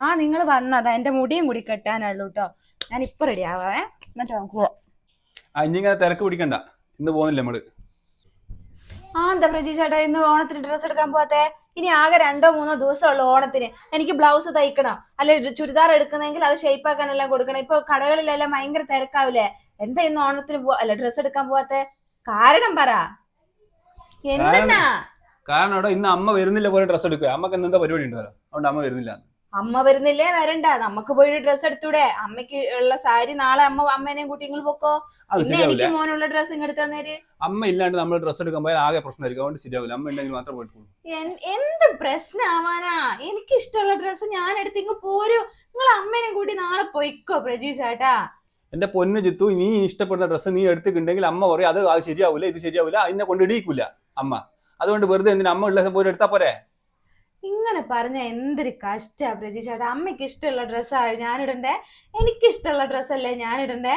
ആ നിങ്ങൾ വന്നതാ, എന്റെ മുടിയും കൂടി കെട്ടാനുള്ളൂ കേട്ടോ. ഞാൻ ഇപ്പൊ റെഡി ആവാവേ, എന്നിട്ട് നമുക്ക് ഇനി ഇങ്ങനെ തിരക്ക് പിടിക്കണ്ട, ഇന്ന് പോകുന്നില്ല നമ്മള്. എന്താ പ്രജി ചേട്ടാ ഇന്ന് ഓണത്തിന് ഡ്രസ്സ് എടുക്കാൻ പോവാത്തെ? ഇനി ആകെ 2-3 ദിവസമുള്ളൂ ഓണത്തിന്. എനിക്ക് ബ്ലൗസ് തയ്ക്കണം, അല്ലെ ചുരിദാർ എടുക്കുന്നെങ്കിൽ അത് ഷേപ്പ് ആക്കാനെല്ലാം കൊടുക്കണം. ഇപ്പൊ കടകളിലെല്ലാം ഭയങ്കര തിരക്കാവില്ലേ? എന്താ ഇന്ന് ഓണത്തിന് അല്ല ഡ്രസ്സ് എടുക്കാൻ പോവാത്തെ? കാരണം പറ, എന്തെന്നാ? കാരണം അവിടെ ഇന്ന് അമ്മ വരുന്നില്ല പോലെ ഡ്രസ്സ് എടുക്കുക. അമ്മക്ക് എന്താ പരിപാടി ഉണ്ടല്ലോ, അതുകൊണ്ട് അമ്മ വരുന്നില്ല. അമ്മ വരുന്നില്ലേ? വരണ്ട, നമുക്ക് പോയി ഡ്രസ്സ് എടുത്തൂടെ? അമ്മയ്ക്ക് ഉള്ള സാരി നാളെ അമ്മേനെയും കൂട്ടി നിങ്ങൾ പൊക്കോ. പിന്നെ എനിക്ക് മോനുള്ള ഡ്രസ്സ് ഇങ്ങ് എടുത്തു തന്നേര്. അമ്മ ഇല്ലാണ്ട് നമ്മൾ ഡ്രസ്സ് എടുക്കാൻ പോയാൽ ആകെ പ്രശ്നമായിരിക്കും, അതുകൊണ്ട് ശരിയാവില്ല. അമ്മ ഉണ്ടെങ്കിൽ മാത്രം പോയിട്ടുള്ളൂ. എന്ത് പ്രശ്നമാവാനാ? എനിക്ക് ഇഷ്ടമുള്ള ഡ്രസ്സ് ഞാൻ എടുത്ത് ഇങ്ങ് പോരൂ. നിങ്ങൾ അമ്മേനെ കൂട്ടി നാളെ പൊയ്ക്കോ പ്രജീഷ് ചേട്ടാ. എന്റെ പൊന്നു ജിത്തു, നീ ഇഷ്ടപ്പെടുന്ന ഡ്രസ്സ് നീ എടുത്തിട്ടുണ്ടെങ്കിൽ അമ്മ പറയും അത് ശരിയാവൂല, ഇത് ശരിയാവൂല, അതിനെ കൊണ്ട് ഇടിയിക്കൂല അമ്മ. അതുകൊണ്ട് വെറുതെ എന്തിനാ അമ്മ ഉള്ള പോലും എടുത്താ പോരെ? ഇങ്ങനെ പറഞ്ഞ എന്തൊരു കഷ്ടാ പ്രജീഷ് ചേട്ടാ. അമ്മയ്ക്ക് ഇഷ്ടമുള്ള ഡ്രസ്സാണ് ഞാൻ ഇടണ്ടേ, എനിക്കിഷ്ടമുള്ള ഡ്രസ്സല്ലേ ഞാൻ ഇടണ്ടേ?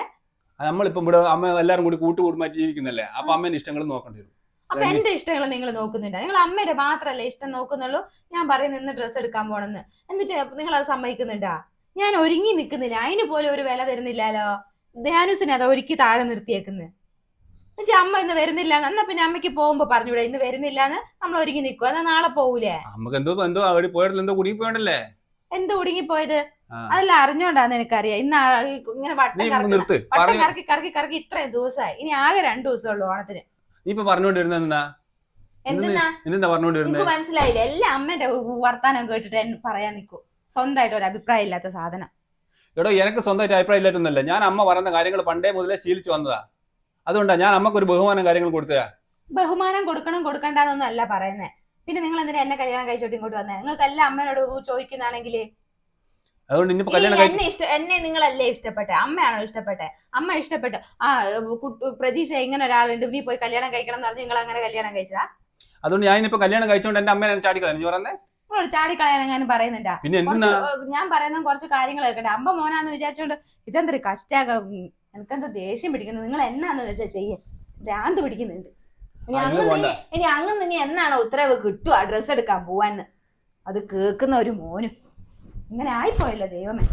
നമ്മളിപ്പം ഇവിടെ അമ്മ എല്ലാരും കൂടി കൂട്ടുകൂടുമാറ്റി ജീവിക്കുന്നല്ലേ, അപ്പൊ അമ്മേന്റെ ഇഷ്ടങ്ങൾ നോക്കേണ്ടി വരും. അപ്പൊ എന്റെ ഇഷ്ടങ്ങൾ നിങ്ങൾ നോക്കുന്നുണ്ട്? നിങ്ങൾ അമ്മയുടെ മാത്രല്ലേ ഇഷ്ടം നോക്കുന്നുള്ളൂ? ഞാൻ പറയുന്ന ഇന്ന് ഡ്രസ്സ് എടുക്കാൻ പോണെന്ന്, എന്നിട്ട് നിങ്ങൾ അത് സമ്മതിക്കുന്നുണ്ടാ? ഞാൻ ഒരുങ്ങി നിൽക്കുന്നില്ല, അതിന് പോലും ഒരു വില തരുന്നില്ലല്ലോ. ധ്യാനുസിനെ അതാ ഒരുക്കി താഴെ നിർത്തിയേക്കുന്നത്. അമ്മ ഇന്ന് വരുന്നില്ല എന്നാ പിന്നെ അമ്മയ്ക്ക് പോകുമ്പോ പറഞ്ഞൂടെ ഇന്ന് വരുന്നില്ലാന്ന്? നമ്മൾ ഒരുങ്ങി നിൽക്കുക, എന്നാ നാളെ പോകൂലേ? നമുക്ക് എന്തോ അവിടെ പോയിട്ടില്ല, എന്തോ കുടുങ്ങി പോയണ്ടല്ലേ? എന്തോ ഒടുങ്ങിപ്പോയത്? അതെല്ലാം അറിഞ്ഞോണ്ടാന്ന് എനിക്കറിയാം. ഇന്ന് ഇങ്ങനെ വട്ടം കറക്കി കറക്കി കറക്കി ഇത്രയും ദിവസമായി. ഇനി ആകെ 2 ദിവസമുള്ളൂ ഓണത്തിന്. നീ ഇപ്പൊ പറഞ്ഞോണ്ടിരുന്ന എന്തെന്നാ പറഞ്ഞോണ്ടിരുന്നത്? മനസ്സിലായില്ല. എല്ലാം അമ്മേന്റെ വർത്താനം കേട്ടിട്ട് പറയാൻ നിൽക്കൂ. സ്വന്തമായിട്ട് ഒരു അഭിപ്രായം ഇല്ലാത്ത സാധനം. എടോ, എനിക്ക് സ്വന്തമായിട്ട് അഭിപ്രായം ഇല്ലായിട്ടൊന്നുമല്ല. ഞാൻ അമ്മ പറയുന്ന കാര്യങ്ങൾ പണ്ടേ മുതലേ ശീലിച്ചു വന്നതാ. അതുകൊണ്ടാ ഞാൻ അമ്മക്ക് ഒരു ബഹുമാനം കാര്യങ്ങൾ കൊടുത്തരാ. ബഹുമാനം കൊടുക്കണ്ടെന്നൊന്നും അല്ല പറയുന്നത്. പിന്നെ നിങ്ങൾ എന്തിനാ എന്നെ കല്യാണം കഴിച്ചോട്ട് ഇങ്ങോട്ട് വന്നേ? നിങ്ങൾക്ക് എല്ലാം അമ്മയോട് ചോദിക്കുന്നാണെങ്കില് അതുകൊണ്ട് എന്നെ നിങ്ങളല്ലേ ഇഷ്ടപ്പെട്ടെ? അമ്മയാണോ ഇഷ്ടപ്പെട്ടെ? അമ്മ ഇഷ്ടപ്പെട്ടു. പ്രജീഷ ഇങ്ങനെ ഒരാളുണ്ട്, നീ പോയി കല്യാണം കഴിക്കണം എന്ന് പറഞ്ഞ് നിങ്ങൾ അങ്ങനെ കല്യാണം കഴിച്ചതാ? അതുകൊണ്ട് ഞാനിപ്പോ കല്യാണം കഴിച്ചോണ്ട് എന്റെ അമ്മേനെ ചാടിക്കളയാൻ പറഞ്ഞേ? ചാടിക്കളയാനെങ്ങാനും പറയുന്നുണ്ടാ? ഞാൻ പറയുന്ന കുറച്ച് കാര്യങ്ങൾ കേൾക്കട്ടെ. അമ്മ മോനാന്ന് വിചാരിച്ചോണ്ട് ഇതെന്തൊരു കഷ്ടാകം. എനിക്കെന്തോ ദേഷ്യം പിടിക്കുന്നത്. നിങ്ങൾ എന്നാന്ന് വെച്ചാൽ ചെയ്യ, ഭ്രാന്ത് പിടിക്കുന്നുണ്ട്. ഇനി അങ്ങനെ ഇനി എന്നാണോ ഉത്തരവ് കിട്ടുക ഡ്രസ്സ് എടുക്കാൻ പോവാന്ന്? അത് കേൾക്കുന്ന ഒരു മോനും ഇങ്ങനെ ആയിപ്പോയല്ലോ ദൈവമേ.